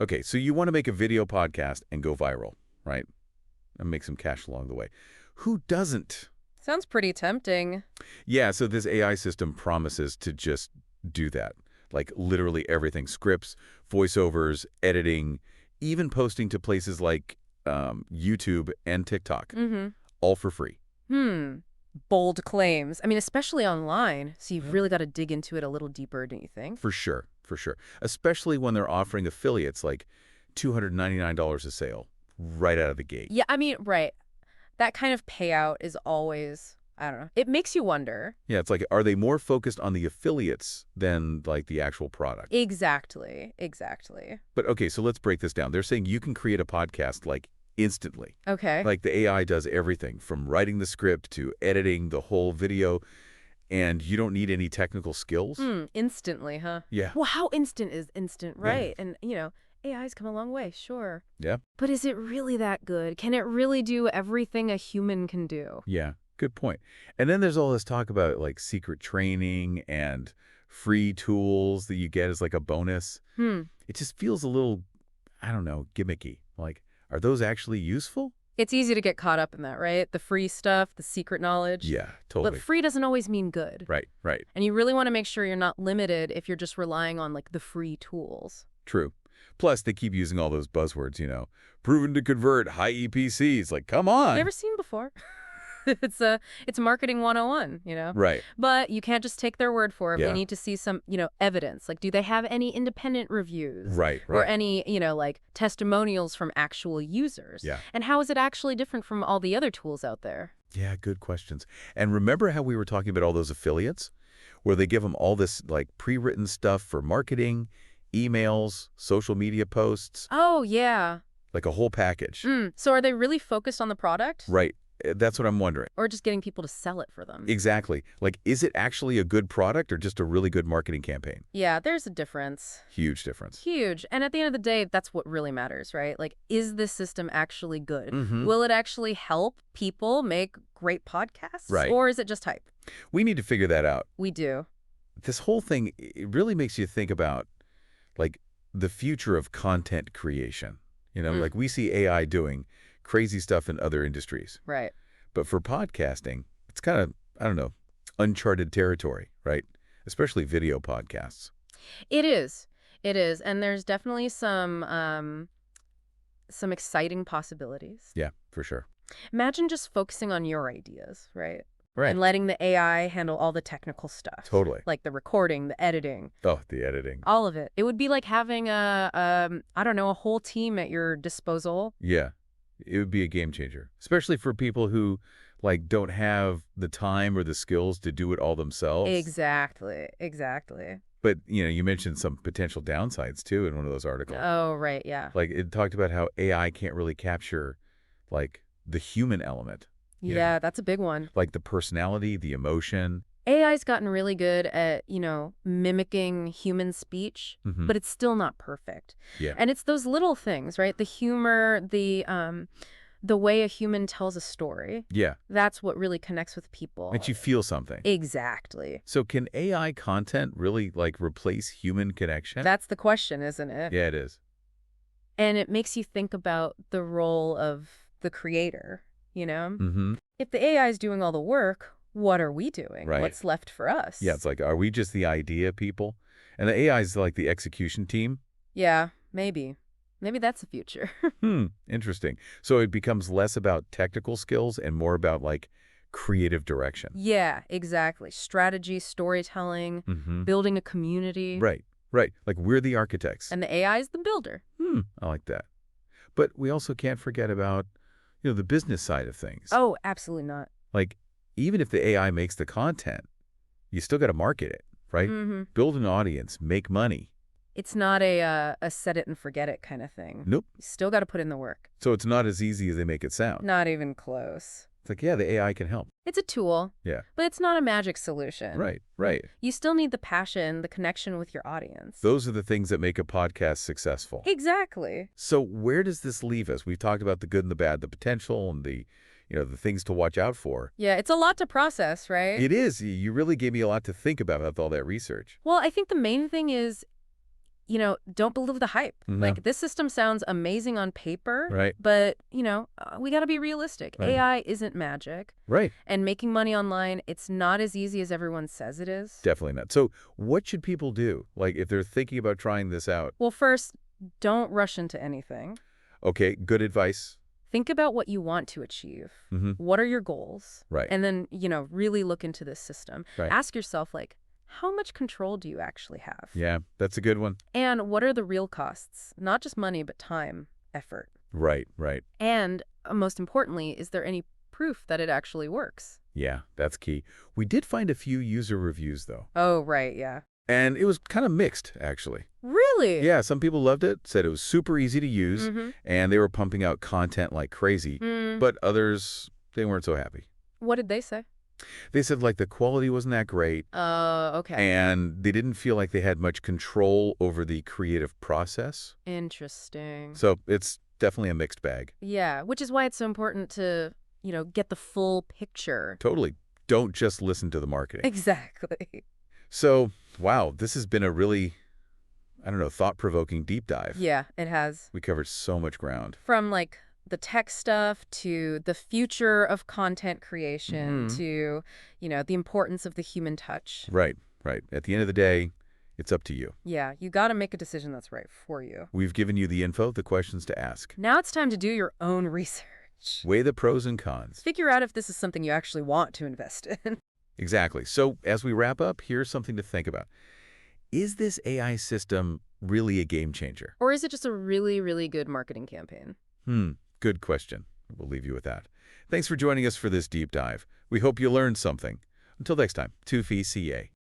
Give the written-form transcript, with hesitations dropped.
Okay, so you want to make a video podcast and go viral, right? And make some cash along the way. Who doesn't? Sounds pretty tempting. Yeah, so this AI system promises to just do that. Like literally everything, scripts, voiceovers, editing, even posting to places like YouTube and TikTok, all for free. Bold claims. I mean, especially online. So you've really got to dig into it a little deeper, don't you think? For sure, for sure. Especially when they're offering affiliates like $299 a sale right out of the gate. Yeah, I mean, right. That kind of payout is always, I don't know. It makes you wonder. Yeah, it's like, are they more focused on the affiliates than like the actual product? Exactly, exactly. But okay, so let's break this down. They're saying you can create a podcast like instantly. Okay. Like the AI does everything from writing the script to editing the whole video, and you don't need any technical skills. Instantly, huh? Yeah. Well, how instant is instant, right? And, AI's come a long way, sure. Yeah. But is it really that good? Can it really do everything a human can do? Yeah. Good point. And then there's all this talk about like secret training and free tools that you get as like a bonus. It just feels a little, I don't know, gimmicky. Like, are those actually useful? It's easy to get caught up in that, right? The free stuff, the secret knowledge. Yeah, totally. But free doesn't always mean good. Right, right. And you really want to make sure you're not limited if you're just relying on, like, the free tools. True. Plus, they keep using all those buzzwords, proven to convert, high EPCs. Like, come on. Never seen before. It's marketing 101, Right. But you can't just take their word for it. Yeah. We need to see some, evidence. Like, do they have any independent reviews? Right. Or any, like testimonials from actual users? Yeah. And how is it actually different from all the other tools out there? Yeah, good questions. And remember how we were talking about all those affiliates? Where they give them all this, like, pre-written stuff for marketing, emails, social media posts. Oh, yeah. Like a whole package. So are they really focused on the product? Right. That's what I'm wondering. Or just getting people to sell it for them? Exactly. Like, is it actually a good product or just a really good marketing campaign? Yeah, there's a difference. Huge difference. Huge. And at the end of the day, that's what really matters, right? Like, is this system actually good? Mm-hmm. Will it actually help people make great podcasts? Right. Or is it just hype? We need to figure that out. We do. This whole thing, it really makes you think about, like, the future of content creation. Like we see AI doing crazy stuff in other industries. Right. But for podcasting, it's kind of, I don't know, uncharted territory, right? Especially video podcasts. It is. It is. And there's definitely some exciting possibilities. Yeah, for sure. Imagine just focusing on your ideas, right? Right. And letting the AI handle all the technical stuff. Totally. Like the recording, the editing. Oh, the editing. All of it. It would be like having a whole team at your disposal. Yeah. It would be a game changer, especially for people who, like, don't have the time or the skills to do it all themselves. Exactly. Exactly. But, you mentioned some potential downsides, too, in one of those articles. Oh, right. Yeah. Like, it talked about how AI can't really capture, like, the human element. Yeah, that's a big one. Like the personality, the emotion. AI's gotten really good at, mimicking human speech, but it's still not perfect. Yeah. And it's those little things, right? The humor, the way a human tells a story. Yeah. That's what really connects with people. Makes you feel something. Exactly. So can AI content really, like, replace human connection? That's the question, isn't it? Yeah, it is. And it makes you think about the role of the creator, If the AI is doing all the work, what are we doing? Right. What's left for us? Yeah, it's like, are we just the idea people? And the AI is like the execution team? Yeah, maybe. Maybe that's the future. Interesting. So it becomes less about technical skills and more about, like, creative direction. Yeah, exactly. Strategy, storytelling, building a community. Right, right. Like, we're the architects. And the AI is the builder. I like that. But we also can't forget about, the business side of things. Oh, absolutely not. Like, even if the AI makes the content, you still got to market it, right? Build an audience, make money. It's not a set it and forget it kind of thing. Nope. You still got to put in the work. So it's not as easy as they make it sound. Not even close. It's like, yeah, the AI can help. It's a tool. Yeah. But it's not a magic solution. Right, right. You still need the passion, the connection with your audience. Those are the things that make a podcast successful. Exactly. So where does this leave us? We've talked about the good and the bad, the potential and the things to watch out for. Yeah, it's a lot to process, right? It is. You really gave me a lot to think about with all that research. Well, I think the main thing is don't believe the hype. No. Like, this system sounds amazing on paper, Right. but, we got to be realistic. Right. AI isn't magic. Right. And making money online, it's not as easy as everyone says it is. Definitely not. So what should people do? Like, if they're thinking about trying this out? Well, first, don't rush into anything. Okay, good advice. Think about what you want to achieve. Mm-hmm. What are your goals? Right. And then, really look into this system. Right. Ask yourself, like, how much control do you actually have? Yeah, that's a good one. And what are the real costs? Not just money, but time, effort. Right, right. And most importantly, is there any proof that it actually works? Yeah, that's key. We did find a few user reviews, though. Oh, right, yeah. And it was kind of mixed, actually. Really? Yeah, some people loved it, said it was super easy to use, and they were pumping out content like crazy. But others, they weren't so happy. What did they say? They said, like, the quality wasn't that great. Oh, okay. And they didn't feel like they had much control over the creative process. Interesting. So it's definitely a mixed bag. Yeah, which is why it's so important to, get the full picture. Totally. Don't just listen to the marketing. Exactly. So, wow, this has been a really, I don't know, thought-provoking deep dive. Yeah, it has. We covered so much ground. From, like, the tech stuff to the future of content creation to, the importance of the human touch. Right, right. At the end of the day, it's up to you. Yeah, you got to make a decision that's right for you. We've given you the info, the questions to ask. Now it's time to do your own research. Weigh the pros and cons. Figure out if this is something you actually want to invest in. Exactly. So as we wrap up, here's something to think about. Is this AI system really a game changer? Or is it just a really, really good marketing campaign? Good question. We'll leave you with that. Thanks for joining us for this deep dive. We hope you learned something. Until next time, 2FE CA.